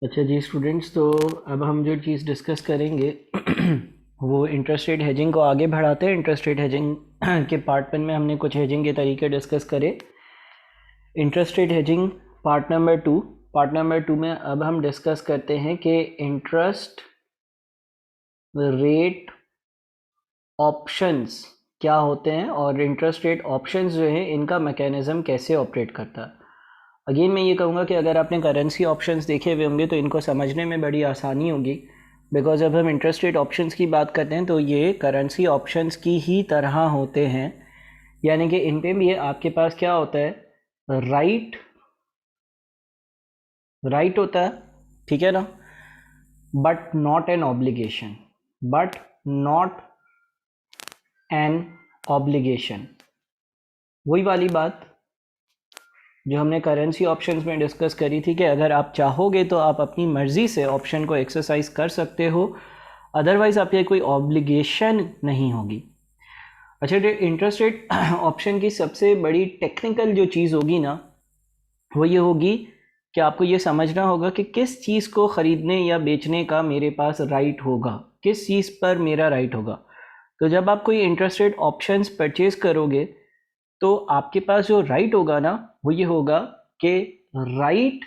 अच्छा जी स्टूडेंट्स, तो अब हम जो चीज़ डिस्कस करेंगे वो इंटरेस्ट रेट हेजिंग को आगे बढ़ाते हैं। इंटरेस्ट रेट हेजिंग के पार्ट 1 में हमने कुछ हेजिंग के तरीके डिस्कस करे। Interest rate hedging part number 2 में अब हम डिस्कस करते हैं कि इंटरेस्ट रेट ऑप्शंस क्या होते हैं और इंटरेस्ट रेट ऑप्शंस जो हैं इनका मैकेनिज़्म कैसे ऑपरेट करता है। अगेन मैं ये कहूँगा कि अगर आपने करेंसी ऑप्शंस देखे हुए होंगे तो इनको समझने में बड़ी आसानी होगी, बिकॉज जब हम इंटरेस्ट रेट ऑप्शंस की बात करते हैं तो ये करेंसी ऑप्शंस की ही तरह होते हैं। यानी कि इन पे भी आपके पास क्या होता है, राइट होता है, ठीक है ना, but not an obligation, but not an obligation. वही वाली बात जो हमने करेंसी ऑप्शंस में डिस्कस करी थी कि अगर आप चाहोगे तो आप अपनी मर्ज़ी से ऑप्शन को एक्सरसाइज कर सकते हो, अदरवाइज़ आपके कोई ऑब्लिगेशन नहीं होगी। अच्छा, जो इंटरेस्ट रेट ऑप्शन की सबसे बड़ी टेक्निकल जो चीज़ होगी ना, वो ये होगी कि आपको ये समझना होगा कि किस चीज़ को ख़रीदने या बेचने का मेरे पास राइट होगा, किस चीज़ पर मेरा राइट होगा। तो जब आप कोई इंटरेस्ट रेट ऑप्शंस परचेज़ करोगे तो आपके पास जो राइट होगा ना, वो ये होगा कि राइट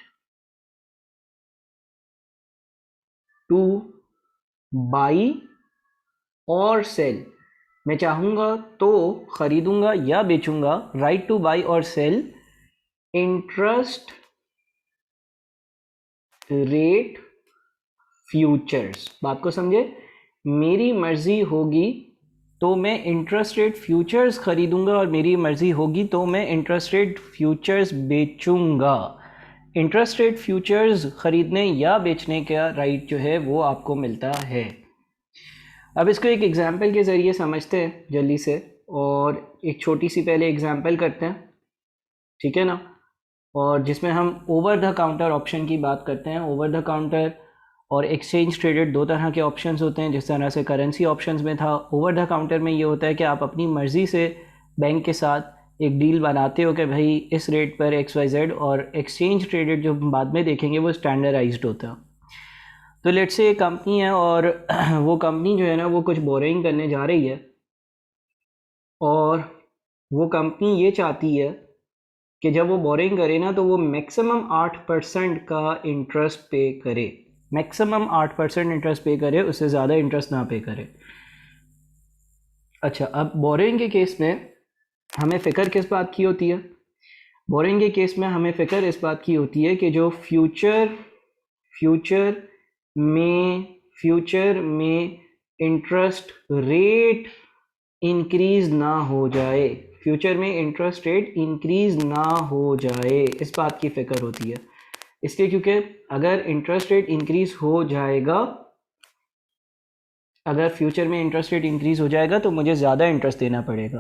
टू बाई और सेल। मैं चाहूँगा तो ख़रीदूँगा या बेचूँगा, राइट टू बाई और सेल इंटरेस्ट रेट फ्यूचर्स। बात को समझे, मेरी मर्ज़ी होगी तो मैं इंटरेस्ट रेट फ्यूचर्स ख़रीदूँगा और मेरी मर्ज़ी होगी तो मैं इंटरेस्ट रेट फ्यूचर्स बेचूँगा। इंटरेस्ट रेट फ्यूचर्स ख़रीदने या बेचने का राइट जो है वो आपको मिलता है। अब इसको एक एग्ज़ाम्पल के ज़रिए समझते हैं जल्दी से, और एक छोटी सी पहले एग्ज़ाम्पल करते हैं, ठीक है ना, और जिसमें हम ओवर द काउंटर ऑप्शन की बात करते हैं। ओवर द काउंटर और एक्सचेंज ट्रेडेड दो तरह के ऑप्शंस होते हैं। जिस तरह से करेंसी ऑप्शंस में था, ओवर द काउंटर में ये होता है कि आप अपनी मर्ज़ी से बैंक के साथ एक डील बनाते हो कि भाई इस रेट पर XYZ, और एक्सचेंज ट्रेडेड जो हम बाद में देखेंगे वो स्टैंडर्डाइज्ड होता है। तो लेट्स से एक कंपनी है और वो कंपनी जो है ना वो कुछ बोरिंग करने जा रही है, और वो कंपनी ये चाहती है कि जब वो बोरिंग करे ना तो वो मैक्सिमम 8% का इंटरेस्ट पे करे, मैक्सिमम 8% इंटरेस्ट पे करे, उससे ज़्यादा इंटरेस्ट ना पे करे। अच्छा, अब बोरिंग के केस में हमें फ़िक्र किस बात की होती है? बोरिंग के केस में हमें फ़िक्र इस बात की होती है कि जो फ्यूचर में इंटरेस्ट रेट इंक्रीज़ ना हो जाए, फ्यूचर में इंटरेस्ट रेट इंक्रीज़ ना हो जाए, इस बात की फ़िक्र होती है। इसलिए क्योंकि अगर इंटरेस्ट रेट इंक्रीज़ हो जाएगा, अगर फ्यूचर में इंटरेस्ट रेट इंक्रीज़ हो जाएगा तो मुझे ज़्यादा इंटरेस्ट देना पड़ेगा।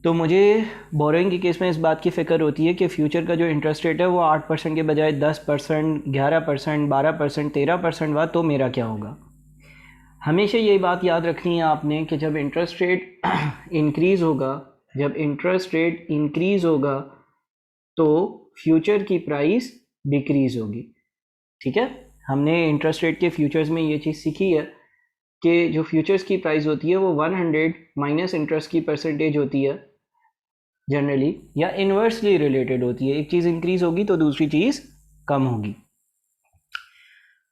तो मुझे बोरोइंग के केस में इस बात की फ़िक्र होती है कि फ्यूचर का जो इंटरेस्ट रेट है वो 8% के बजाय 10%, 11%, 12%, 13% हुआ तो मेरा क्या होगा। हमेशा यही बात याद रखनी है आपने कि जब इंटरेस्ट रेट इंक्रीज़ होगा, जब इंटरेस्ट रेट इंक्रीज़ होगा तो फ्यूचर की प्राइस डिक्रीज़ होगी, ठीक है। हमने इंटरेस्ट रेट के फ्यूचर्स में ये चीज़ सीखी है कि जो फ्यूचर्स की प्राइस होती है वो 100 माइनस इंटरेस्ट की परसेंटेज होती है जनरली, या इन्वर्सली रिलेटेड होती है। एक चीज़ इंक्रीज़ होगी तो दूसरी चीज़ कम होगी।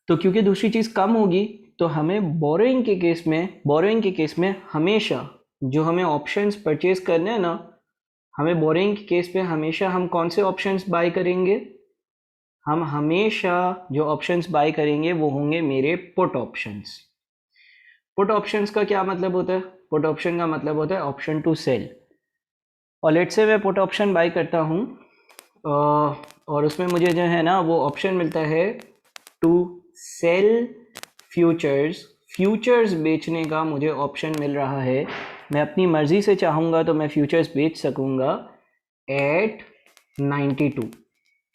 तो क्योंकि दूसरी चीज़ कम होगी तो हमें बोरोइंग के केस में हमेशा जो हमें ऑप्शंस परचेज करने हैं ना, हमें बोरोइंग के केस में हमेशा हम कौन से ऑप्शंस बाय करेंगे? हम हमेशा जो ऑप्शंस बाय करेंगे वो होंगे मेरे पुट ऑप्शंस। पुट ऑप्शंस का क्या मतलब होता है? पुट ऑप्शन का मतलब होता है ऑप्शन टू सेल। और लेट्स से मैं पुट ऑप्शन बाय करता हूँ और उसमें मुझे जो है ना वो ऑप्शन मिलता है टू सेल फ्यूचर्स बेचने का मुझे ऑप्शन मिल रहा है। मैं अपनी मर्ज़ी से चाहूँगा तो मैं फ्यूचर्स बेच सकूँगा एट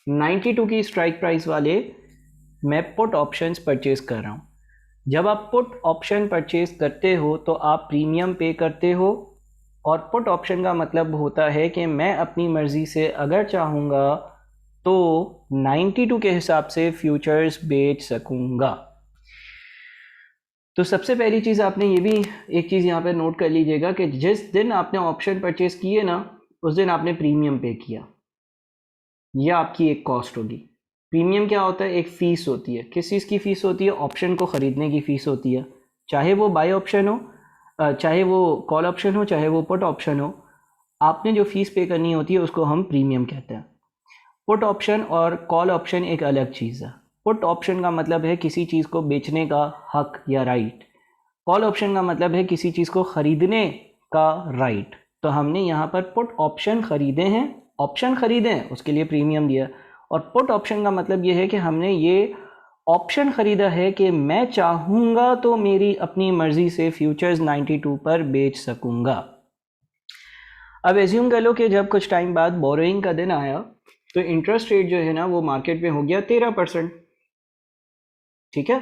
92 की स्ट्राइक प्राइस वाले मैं पुट ऑप्शंस परचेज कर रहा हूँ। जब आप पुट ऑप्शन परचेज करते हो तो आप प्रीमियम पे करते हो, और पुट ऑप्शन का मतलब होता है कि मैं अपनी मर्ज़ी से अगर चाहूँगा तो 92 के हिसाब से फ्यूचर्स बेच सकूंगा। तो सबसे पहली चीज़ आपने ये भी एक चीज़ यहाँ पे नोट कर लीजिएगा कि जिस दिन आपने ऑप्शन परचेज किए ना, उस दिन आपने प्रीमियम पे किया, यह आपकी एक कॉस्ट होगी। प्रीमियम क्या होता है? एक फ़ीस होती है। किस चीज़ की फ़ीस होती है? ऑप्शन को ख़रीदने की फ़ीस होती है, चाहे वो बाय ऑप्शन हो, चाहे वो कॉल ऑप्शन हो, चाहे वो पुट ऑप्शन हो। आपने जो फ़ीस पे करनी होती है उसको हम प्रीमियम कहते हैं। पुट ऑप्शन और कॉल ऑप्शन एक अलग चीज़ है। पुट ऑप्शन का मतलब है किसी चीज़ को बेचने का हक या राइट। कॉल ऑप्शन का मतलब है किसी चीज़ को ख़रीदने का राइट। तो हमने यहाँ पर पुट ऑप्शन ख़रीदे हैं, ऑप्शन ख़रीदे हैं, उसके लिए प्रीमियम दिया। और पुट ऑप्शन का मतलब ये है कि हमने ये ऑप्शन ख़रीदा है कि मैं चाहूँगा तो मेरी अपनी मर्ज़ी से फ्यूचर्स 92 पर बेच सकूँगा। अब एज्यूम कर लो कि जब कुछ टाइम बाद बोरोइंग का दिन आया तो इंटरेस्ट रेट जो है ना वो मार्केट में हो गया 13%। ठीक है,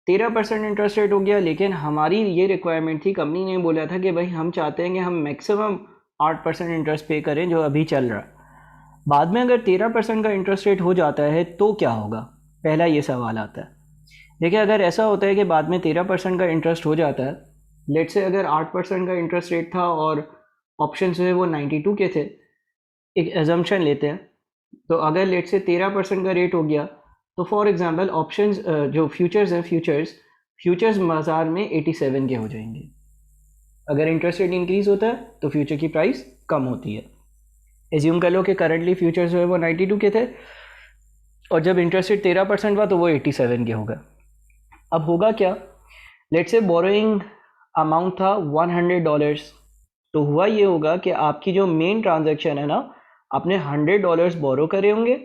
13% इंटरेस्ट रेट हो गया। लेकिन हमारी ये रिक्वायरमेंट थी, कंपनी ने बोला था कि भाई हम चाहते हैं कि हम मैक्सिमम 8% इंटरेस्ट पे करें जो अभी चल रहा है। बाद में अगर 13% का इंटरेस्ट रेट हो जाता है तो क्या होगा? पहला ये सवाल आता है। देखिए, अगर ऐसा होता है कि बाद में 13% का इंटरेस्ट हो जाता है, लेट से अगर 8% का इंटरेस्ट रेट था और ऑप्शन जो है वो 92 के थे, एक एजम्पशन लेते हैं, तो अगर लेट से 13% का रेट हो गया तो फॉर एग्जांपल ऑप्शंस जो फ्यूचर्स हैं, फ्यूचर्स बाज़ार में 87 के हो जाएंगे। अगर इंटरेस्ट रेट इंक्रीज़ होता है तो फ्यूचर की प्राइस कम होती है। एज्यूम कर लो कि करंटली फ्यूचर्स जो है वो 92 के थे और जब इंटरेस्ट रेट 13% हुआ तो वो 87 के हो गए। अब होगा क्या? लेट से बोरोइंग अमाउंट था $100, तो हुआ ये होगा कि आपकी जो मेन ट्रांजैक्शन है ना, आपने $100 बोरो करे होंगे,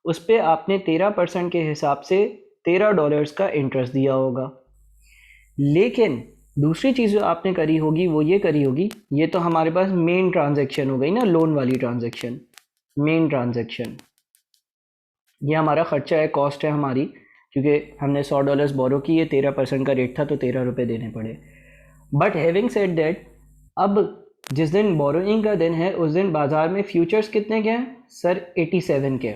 उस पर आपने 13% के हिसाब से $13 का इंटरेस्ट दिया होगा। लेकिन दूसरी चीज़ जो आपने करी होगी वो ये करी होगी, ये तो हमारे पास मेन ट्रांजैक्शन हो गई ना, लोन वाली ट्रांजैक्शन, मेन ट्रांजैक्शन, ये हमारा खर्चा है, कॉस्ट है हमारी, क्योंकि हमने $100 बोरो किए, 13% का रेट था तो 13 रुपये देने पड़े। बट हैविंग सेड दैट, अब जिस दिन बोरोइंग का दिन है उस दिन बाज़ार में फ्यूचर्स कितने के हैं सर? 87 के।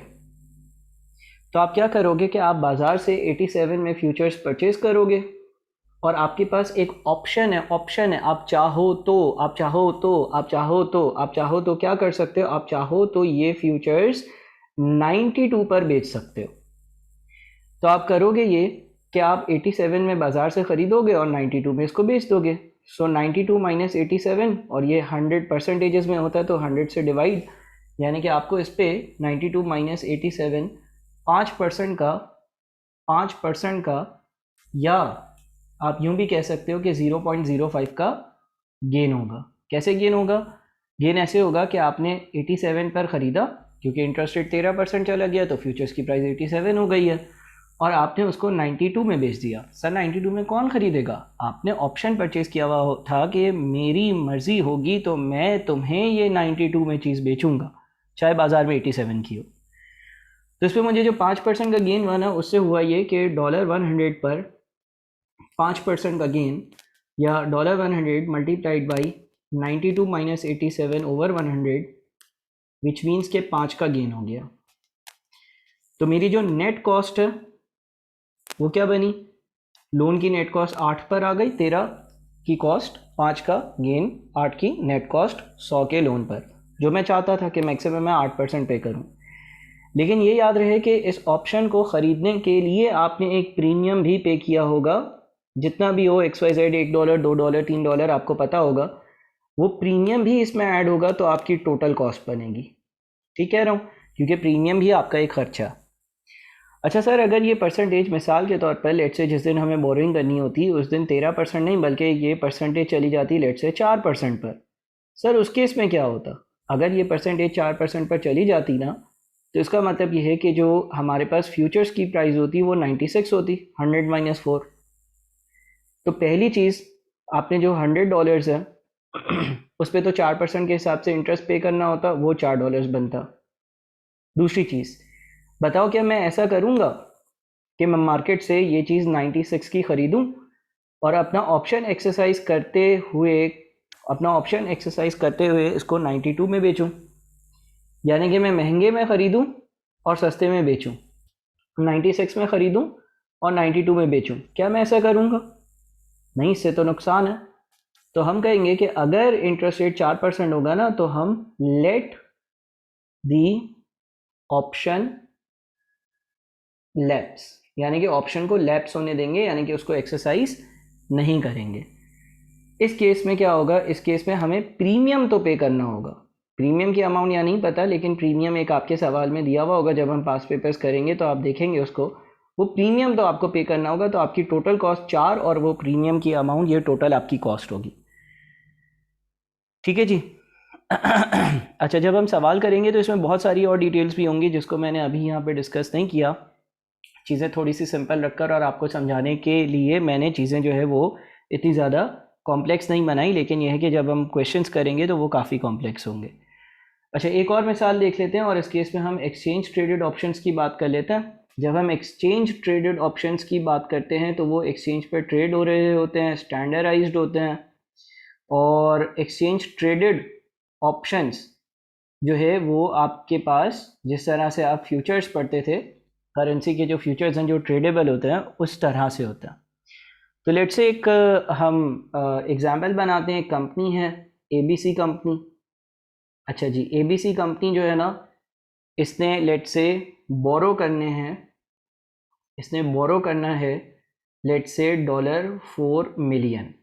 तो आप क्या करोगे कि आप बाज़ार से 87 में फ्यूचर्स परचेज करोगे और आपके पास एक ऑप्शन है, आप चाहो तो क्या कर सकते हो? आप चाहो तो ये फ्यूचर्स 92 पर बेच सकते हो। तो आप करोगे ये कि आप 87 में बाज़ार से ख़रीदोगे और 92 में इसको बेच दोगे। सो 92 माइनस 87, और ये 100 परसेंटेजेस में होता है तो 100 से डिवाइड, यानी कि आपको इस पर 92 माइनस 87 5% का, या आप यूं भी कह सकते हो कि 0.05 का गेन होगा। कैसे गेन होगा? गेन ऐसे होगा कि आपने 87 पर ख़रीदा, क्योंकि इंटरेस्ट रेट 13% चला गया तो फ्यूचर्स की प्राइस 87 हो गई है, और आपने उसको 92 में बेच दिया। सर 92 में कौन ख़रीदेगा? आपने ऑप्शन परचेज़ किया हुआ था कि मेरी मर्ज़ी होगी तो मैं तुम्हें ये 92 में चीज़ बेचूंगा, चाहे बाज़ार में 87 की हो। तो इस पर मुझे जो 5% का गेन हुआ ना, उससे हुआ ये कि $100 पर 5% का गेन, या $100 multiplied by 92 minus 87 over 100, which means के 5 का गेन हो गया। तो मेरी जो नेट कॉस्ट है वो क्या बनी? लोन की नेट कॉस्ट 8 पर आ गई, 13 की कॉस्ट, 5 का गेन, 8 की नेट कॉस्ट 100 के लोन पर, जो मैं चाहता था कि मैक्सिमम मैं 8% पे करूं। लेकिन ये याद रहे कि इस ऑप्शन को ख़रीदने के लिए आपने एक प्रीमियम भी पे किया होगा, जितना भी हो XYZ, $1, $2, $3 आपको पता होगा, वो प्रीमियम भी इसमें ऐड होगा तो आपकी टोटल कॉस्ट बनेगी। ठीक कह रहा हूँ, क्योंकि प्रीमियम भी आपका एक खर्चा। अच्छा सर, अगर ये परसेंटेज मिसाल के तौर पर लेट से जिस दिन हमें बोरिंग करनी होती उस दिन 13% नहीं बल्कि ये परसेंटेज चली जाती लेट से 4% पर, सर उस केस में क्या होता? अगर ये परसेंटेज 4% पर चली जाती ना, तो इसका मतलब ये है कि जो हमारे पास फ्यूचर्स की प्राइस होती वो 96 होती, 100 माइनस 4। तो पहली चीज़, आपने जो $100 है उस पर तो 4% के हिसाब से इंटरेस्ट पे करना होता, वो $4 बनता। दूसरी चीज़ बताओ, क्या मैं ऐसा करूँगा कि मैं मार्केट से ये चीज़ 96 की ख़रीदूँ और अपना ऑप्शन एक्सरसाइज करते हुए इसको 92 में बेचूँ? यानी कि मैं महंगे में ख़रीदूँ और सस्ते में बेचूं, 96 में ख़रीदूं और 92 में बेचूं, क्या मैं ऐसा करूंगा? नहीं, इससे तो नुकसान है। तो हम कहेंगे कि अगर इंटरेस्ट रेट 4% होगा ना, तो हम लेट दी ऑप्शन लैप्स, यानी कि ऑप्शन को लैप्स होने देंगे, यानी कि उसको एक्सरसाइज नहीं करेंगे। इस केस में क्या होगा? इस केस में हमें प्रीमियम तो पे करना होगा। प्रीमियम की अमाउंट या नहीं पता, लेकिन प्रीमियम एक आपके सवाल में दिया हुआ होगा। जब हम पास पेपर्स करेंगे तो आप देखेंगे उसको, वो प्रीमियम तो आपको पे करना होगा। तो आपकी टोटल कॉस्ट 4 और वो प्रीमियम की अमाउंट, ये टोटल आपकी कॉस्ट होगी। ठीक है जी। अच्छा, जब हम सवाल करेंगे तो इसमें बहुत सारी और डिटेल्स भी होंगी जिसको मैंने अभी यहाँ पे डिस्कस नहीं किया। चीज़ें थोड़ी सी सिंपल रखकर और आपको समझाने के लिए मैंने चीज़ें जो है वो इतनी ज़्यादा कॉम्प्लेक्स नहीं बनाई, लेकिन यह है कि जब हम क्वेश्चंस करेंगे तो वो काफ़ी कॉम्प्लेक्स होंगे। अच्छा, एक और मिसाल देख लेते हैं और इस केस में हम एक्सचेंज ट्रेडेड ऑप्शंस की बात कर लेते हैं। जब हम एक्सचेंज ट्रेडेड ऑप्शंस की बात करते हैं तो वो एक्सचेंज पर ट्रेड हो रहे होते हैं, स्टैंडर्डाइज्ड होते हैं। और एक्सचेंज ट्रेडेड ऑप्शंस जो है वो आपके पास, जिस तरह से आप फ्यूचर्स पढ़ते थे, करेंसी के जो फ्यूचर्स हैं जो ट्रेडेबल होते हैं, उस तरह से होता है। तो लेट्स से एक हम एग्जाम्पल बनाते हैं। एक कंपनी है ABC कंपनी। अच्छा जी, ABC कंपनी जो है ना, इसने लेट्स से बोरो करने हैं, इसने बोरो करना है लेट्स से $4 मिलियन,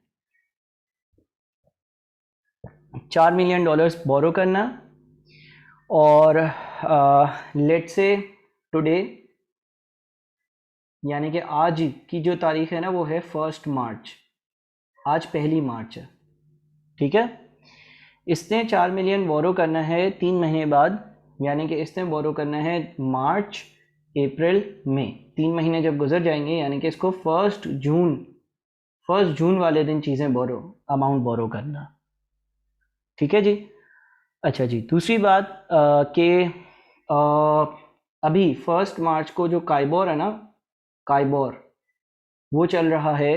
$4 मिलियन बोरो करना। और लेट्स से टुडे, यानी कि आज की जो तारीख है ना वो है 1 मार्च, आज 1 मार्च है। ठीक है, इसने 4 मिलियन बोरो करना है 3 महीने बाद, यानी कि इसने बोरो करना है मार्च, अप्रैल, मई, 3 महीने जब गुजर जाएंगे, यानी कि इसको 1 जून वाले दिन चीज़ें अमाउंट बोरो करना। ठीक है जी। अच्छा जी, दूसरी बात कि अभी 1 मार्च को जो काइबोर है ना, काइबोर, वो चल रहा है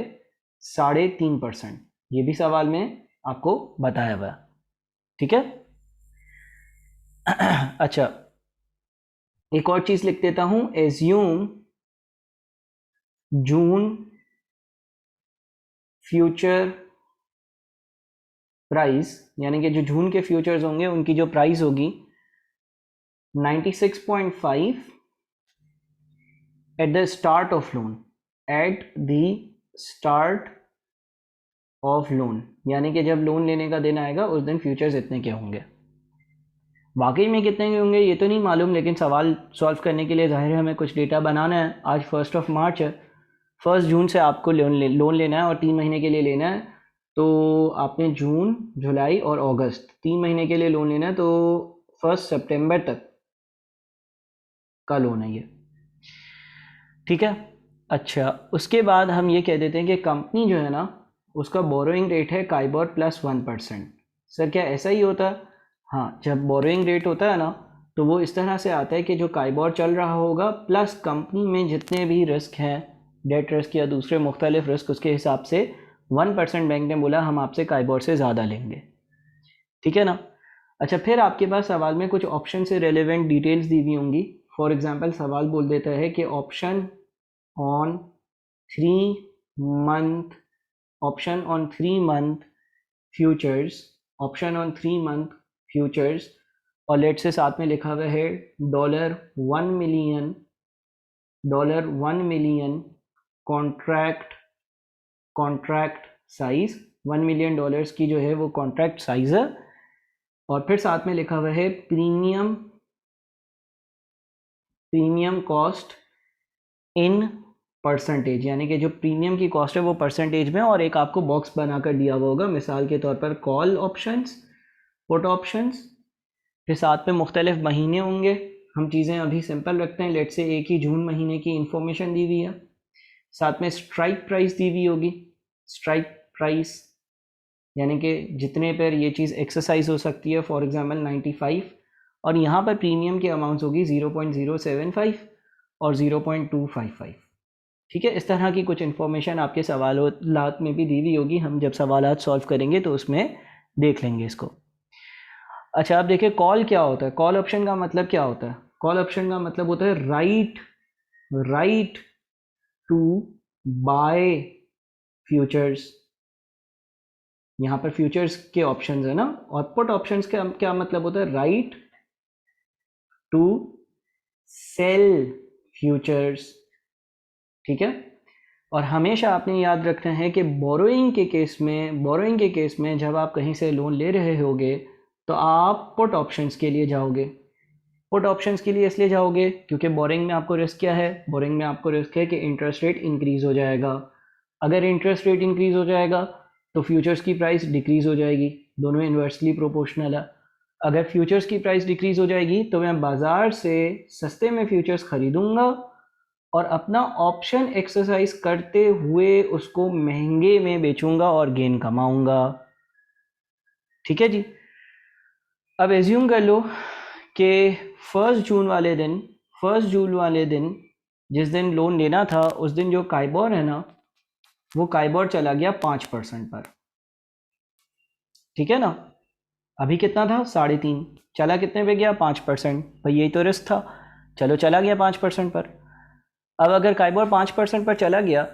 3.5%। ये भी सवाल में आपको बताया हुआ। ठीक है। अच्छा, एक और चीज लिख देता हूं, एज्यूम जून फ्यूचर प्राइस, यानी कि जो जून के फ्यूचर्स होंगे उनकी जो प्राइस होगी 96.5 at the start of loan, at the start of loan, यानी कि जब लोन लेने का दिन आएगा उस दिन फ्यूचर्स इतने के होंगे। वाकई में कितने के होंगे ये तो नहीं मालूम, लेकिन सवाल सॉल्व करने के लिए जाहिर है हमें कुछ डेटा बनाना है। आज 1 मार्च है, 1 जून से आपको लोन लेना है और 3 महीने के लिए लेना है। तो आपने जून, जुलाई और अगस्त 3 महीने के लिए लोन लेना है, तो 1 सितंबर तक का लोन है ये। ठीक है। अच्छा, उसके बाद हम ये कह देते हैं कि कंपनी जो है ना, उसका बोरोइंग रेट है काइबोर प्लस 1%। सर क्या ऐसा ही होता है? हाँ, जब बोरोइंग रेट होता है ना तो वो इस तरह से आता है कि जो काइबोर चल रहा होगा प्लस कंपनी में जितने भी रिस्क हैं, डेट रिस्क या दूसरे मुख्तलिफ रिस्क, उसके हिसाब से 1% बैंक ने बोला हम आपसे काइबोर से ज़्यादा लेंगे। ठीक है ना। अच्छा, फिर आपके पास सवाल में कुछ ऑप्शन से रेलिवेंट डिटेल्स दी हुई होंगी। फॉर एग्जांपल सवाल बोल देता है कि option on 3 month, option on 3 month futures, option on 3 month futures, और लेट से साथ में लिखा हुआ है $1 million, $1 million contract size, $1 million की जो है वो कॉन्ट्रैक्ट साइज है। और फिर साथ में लिखा हुआ है प्रीमियम कॉस्ट इन परसेंटेज, यानी कि जो प्रीमियम की कॉस्ट है वो परसेंटेज में, और एक आपको बॉक्स बनाकर दिया हुआ होगा, मिसाल के तौर पर कॉल ऑप्शंस, पुट ऑप्शंस, फिर साथ में मुख्तलिफ महीने होंगे। हम चीज़ें अभी सिंपल रखते हैं, लेट से एक ही जून महीने की इंफॉर्मेशन दी हुई है, साथ में स्ट्राइक प्राइस दी हुई होगी, स्ट्राइक प्राइस यानी कि जितने पर ये चीज़ एक्सरसाइज हो सकती है, फॉर एग्जांपल 95, और यहाँ पर प्रीमियम की अमाउंट्स होगी 0.075 और 0.255। ठीक है, इस तरह की कुछ इन्फॉर्मेशन आपके सवालात में भी दी हुई होगी, हम जब सवालात सॉल्व करेंगे तो उसमें देख लेंगे इसको। अच्छा, अब देखिए कॉल क्या होता है, कॉल ऑप्शन का मतलब क्या होता है। कॉल ऑप्शन का मतलब होता है राइट टू बाय फ्यूचर्स। यहाँ पर फ्यूचर्स के ऑप्शंस है ना, और पुट ऑप्शंस का क्या मतलब होता है, राइट टू सेल फ्यूचर्स। ठीक है, और हमेशा आपने याद रखना है कि बोरोइंग के केस में जब आप कहीं से लोन ले रहे होगे तो आप पुट ऑप्शंस के लिए जाओगे। पुट ऑप्शंस के लिए इसलिए जाओगे क्योंकि बोरिंग में आपको रिस्क क्या है, बोरिंग में आपको रिस्क है कि इंटरेस्ट रेट इंक्रीज हो जाएगा। अगर इंटरेस्ट रेट इंक्रीज हो जाएगा तो फ्यूचर्स की प्राइस डिक्रीज हो जाएगी, दोनों इन्वर्सली प्रोपोर्शनल है। अगर फ्यूचर्स की प्राइस डिक्रीज हो जाएगी तो मैं बाज़ार से सस्ते में फ्यूचर्स खरीदूंगा और अपना ऑप्शन एक्सरसाइज करते हुए उसको महंगे में बेचूंगा और गेन कमाऊंगा। ठीक है जी। अब एज्यूम कर लो कि 1 जून वाले दिन जिस दिन लोन लेना था उस दिन जो काइबोर है ना, वो काइबोर चला गया 5% पर। ठीक है ना, अभी कितना था 3.5, चला कितने पे गया 5%। भाई यही तो रिस्क था, चलो चला गया 5% पर। अब अगर काइबोर 5% पर चला गया,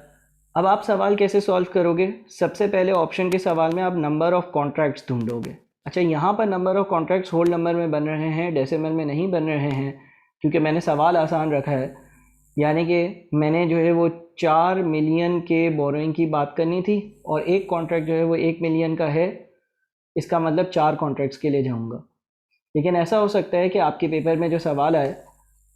अब आप सवाल कैसे सॉल्व करोगे? सबसे पहले ऑप्शन के सवाल में आप नंबर ऑफ कॉन्ट्रैक्ट्स ढूंढोगे। अच्छा, यहाँ पर number of contracts whole number में बन रहे हैं, डेसिमल में नहीं बन रहे हैं, क्योंकि मैंने सवाल आसान रखा है। यानी कि मैंने जो है वो 4 मिलियन के बोरोइंग की बात करनी थी और एक कॉन्ट्रैक्ट जो है वो 1 मिलियन का है, इसका मतलब 4 कॉन्ट्रैक्ट्स के लिए जाऊँगा। लेकिन ऐसा हो सकता है कि आपके पेपर में जो सवाल आए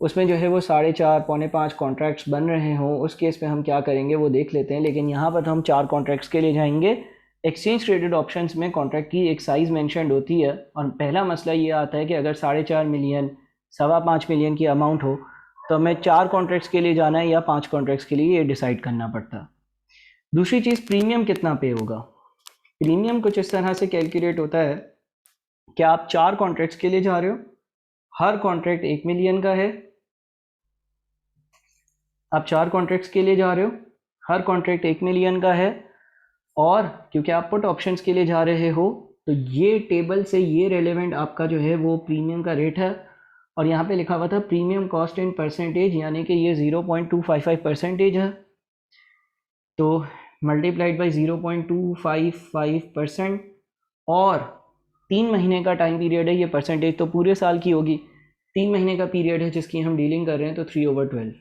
उसमें जो है वो 4.5 पौने 5 कॉन्ट्रैक्ट्स बन रहे हों, उस केस में हम क्या करेंगे वो देख लेते हैं। लेकिन यहाँ पर तो हम 4 कॉन्ट्रैक्ट्स के लिए जाएंगे। एक्सचेंज ट्रेडेड ऑप्शंस में कॉन्ट्रैक्ट की एक साइज़ मेंशन्ड होती है, और पहला मसला ये आता है कि अगर 4.5 मिलियन 5.25 मिलियन की अमाउंट हो तो हमें 4 कॉन्ट्रैक्ट्स के लिए जाना है या 5 कॉन्ट्रैक्ट्स के लिए, ये डिसाइड करना पड़ता है। दूसरी चीज़, प्रीमियम कितना पे होगा। प्रीमियम कुछ इस तरह से कैलकुलेट होता है कि आप 4 कॉन्ट्रैक्ट्स के लिए जा रहे हो, हर कॉन्ट्रैक्ट 1 मिलियन का है। आप 4 कॉन्ट्रैक्ट्स के लिए जा रहे हो, हर कॉन्ट्रैक्ट 1 मिलियन का है, और क्योंकि आप पुट ऑप्शंस के लिए जा रहे हो तो ये टेबल से ये रेलेवेंट आपका जो है वो प्रीमियम का रेट है। और यहाँ पे लिखा हुआ था प्रीमियम कॉस्ट इन परसेंटेज, यानी कि ये 0.255% है। तो मल्टीप्लाइड बाई 0.255%, और 3 महीने का टाइम पीरियड है, ये परसेंटेज तो पूरे साल की होगी, 3 महीने का पीरियड है जिसकी हम डीलिंग कर रहे हैं, तो 3/12।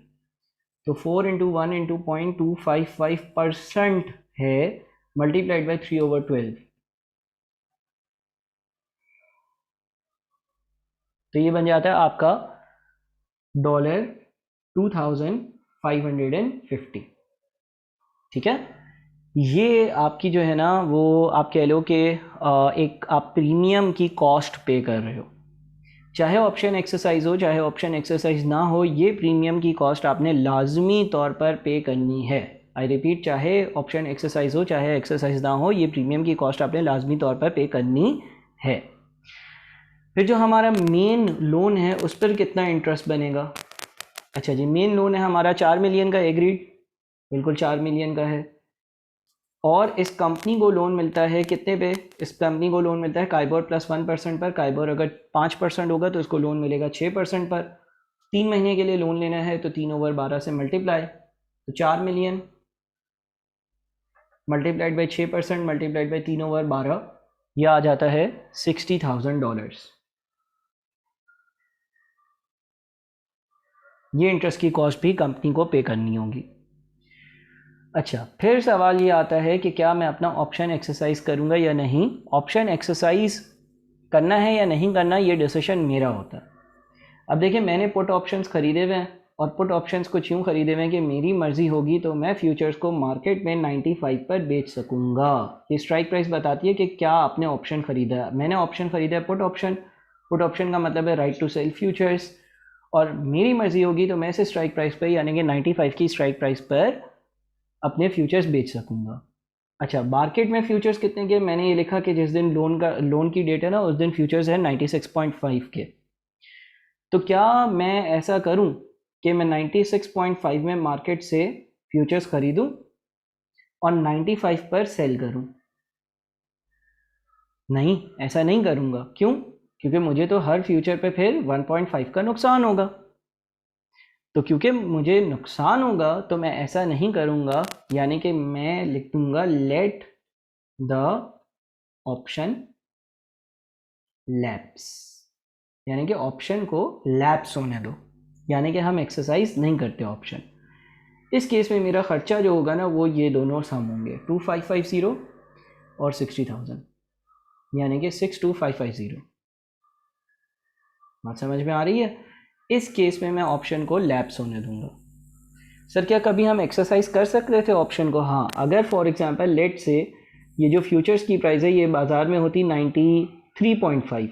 तो 4 इंटू 1 इंटू 0.255% है, मल्टीप्लाइड बाई 3/12। तो ये बन जाता है आपका $2550। ठीक है, ये आपकी जो है ना वो आप कह लो कि एक आप प्रीमियम की कॉस्ट पे कर रहे हो। चाहे ऑप्शन एक्सरसाइज हो चाहे ऑप्शन एक्सरसाइज ना हो, ये प्रीमियम की कॉस्ट आपने लाजमी तौर पर पे करनी है। आई रिपीट, चाहे ऑप्शन एक्सरसाइज हो चाहे एक्सरसाइज ना हो, ये प्रीमियम की कॉस्ट आपने लाजमी तौर पर पे करनी है। फिर जो हमारा मेन लोन है उस पर कितना इंटरेस्ट बनेगा। अच्छा जी, मेन लोन है हमारा 4 मिलियन का, एग्रीड, बिल्कुल 4 मिलियन का है। और इस कंपनी को लोन मिलता है कितने पे? इस कंपनी को लोन मिलता है काइबोर प्लस 1% पर। काइबोर अगर 5% होगा तो इसको लोन मिलेगा 6% पर। 3 महीने के लिए लोन लेना है तो 3/12 से मल्टीप्लाई, तो 4 million multiplied by 6% multiplied by 3/12, यह आ जाता है $60,000। ये इंटरेस्ट की कॉस्ट भी कंपनी को पे करनी होगी। अच्छा, फिर सवाल ये आता है कि क्या मैं अपना ऑप्शन एक्सरसाइज करूँगा या नहीं। ऑप्शन एक्सरसाइज करना है या नहीं करना, ये डिसीजन मेरा होता है। अब देखिए, मैंने पुट ऑप्शंस खरीदे हुए हैं, और पुट ऑप्शंस को यूँ खरीदे हुए हैं कि मेरी मर्ज़ी होगी तो मैं फ्यूचर्स को मार्केट में 95 पर बेच सकूँगा। ये स्ट्राइक प्राइस बताती है कि क्या आपने ऑप्शन खरीदा है। मैंने ऑप्शन खरीदा है पुट ऑप्शन। पुट ऑप्शन का मतलब है राइट टू सेल फ्यूचर्स, और मेरी मर्ज़ी होगी तो मैं इसे स्ट्राइक प्राइस पर यानी कि 95 की स्ट्राइक प्राइस पर अपने फ्यूचर्स बेच सकूंगा। अच्छा, मार्केट में फ्यूचर्स कितने के? मैंने ये लिखा कि जिस दिन लोन की डेट है ना उस दिन फ्यूचर्स है 96.5 के। तो क्या मैं ऐसा करूं कि मैं 96.5 में मार्केट से फ्यूचर्स खरीदूं और 95 पर सेल करूं? नहीं, ऐसा नहीं करूंगा। क्यों? क्योंकि मुझे तो हर फ्यूचर पे फिर 1.5 का नुकसान होगा। तो क्योंकि मुझे नुकसान होगा तो मैं ऐसा नहीं करूँगा, यानी कि मैं लिख दूँगा लेट द ऑप्शन लैप्स, यानी कि ऑप्शन को लैप्स होने दो, यानी कि हम एक्सरसाइज नहीं करते ऑप्शन। इस केस में मेरा ख़र्चा जो होगा ना वो ये दोनों सम होंगे 2550 और 60,000, यानी कि 62550। बात समझ में आ रही है? इस केस में मैं ऑप्शन को लैप्स होने दूंगा। सर क्या कभी हम एक्सरसाइज कर सकते थे ऑप्शन को? हाँ, अगर फॉर एग्जांपल लेट से ये जो फ्यूचर्स की प्राइस है ये बाज़ार में होती 93.5,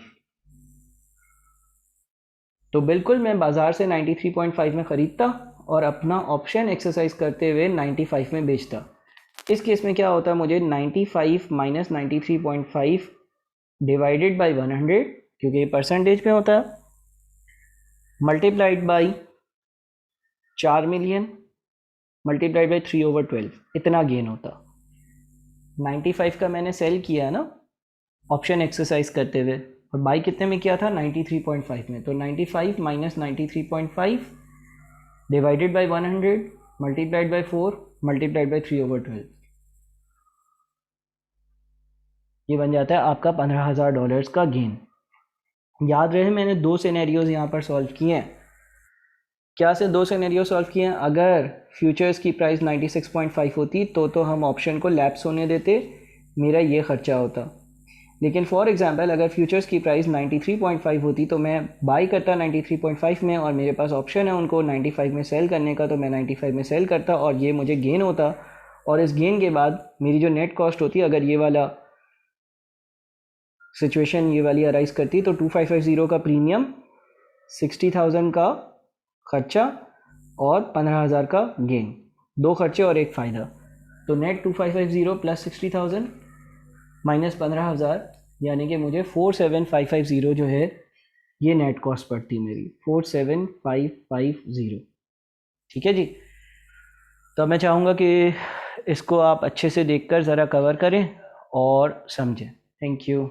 तो बिल्कुल मैं बाज़ार से 93.5 में ख़रीदता और अपना ऑप्शन एक्सरसाइज करते हुए 95 में बेचता। इस केस में क्या होता है, मुझे 95 माइनस 93.5 डिवाइडेड बाई 100, क्योंकि ये परसेंटेज में होता है, multiplied by 4 million multiplied by 3/12, इतना गेन होता। 95 का मैंने सेल किया ना ऑप्शन एक्सरसाइज करते हुए, और बाई कितने में किया था? 93.5 में। तो 95 minus 93.5 divided by 100 multiplied by 4 multiplied by 3/12, ये बन जाता है आपका $15,000 का गेन। याद रहे मैंने 2 सिनेरियोज यहाँ पर सॉल्व किए हैं। क्या से 2 सिनेरियो सॉल्व किए हैं? अगर फ्यूचर्स की प्राइस 96.5 होती तो हम ऑप्शन को लैप्स होने देते, मेरा ये खर्चा होता। लेकिन फॉर एग्जांपल अगर फ्यूचर्स की प्राइस 93.5 होती तो मैं बाई करता 93.5 में, और मेरे पास ऑप्शन है उनको 95 में सेल करने का, तो मैं 95 में सेल करता और ये मुझे गेन होता। और इस गेन के बाद मेरी जो नेट कॉस्ट होती, अगर ये वाला सिचुएशन ये वाली अराइज करती, तो 2550 का प्रीमियम, 60,000 का खर्चा और 15,000 का गेन, 2 खर्चे और 1 फ़ायदा। तो नेट 2550 प्लस 60,000 माइनस 15,000, यानी कि मुझे 47,550 जो है ये नेट कॉस्ट पड़ती मेरी, 47,550। ठीक है जी। तो मैं चाहूँगा कि इसको आप अच्छे से देखकर ज़रा कवर करें और समझें। Thank you.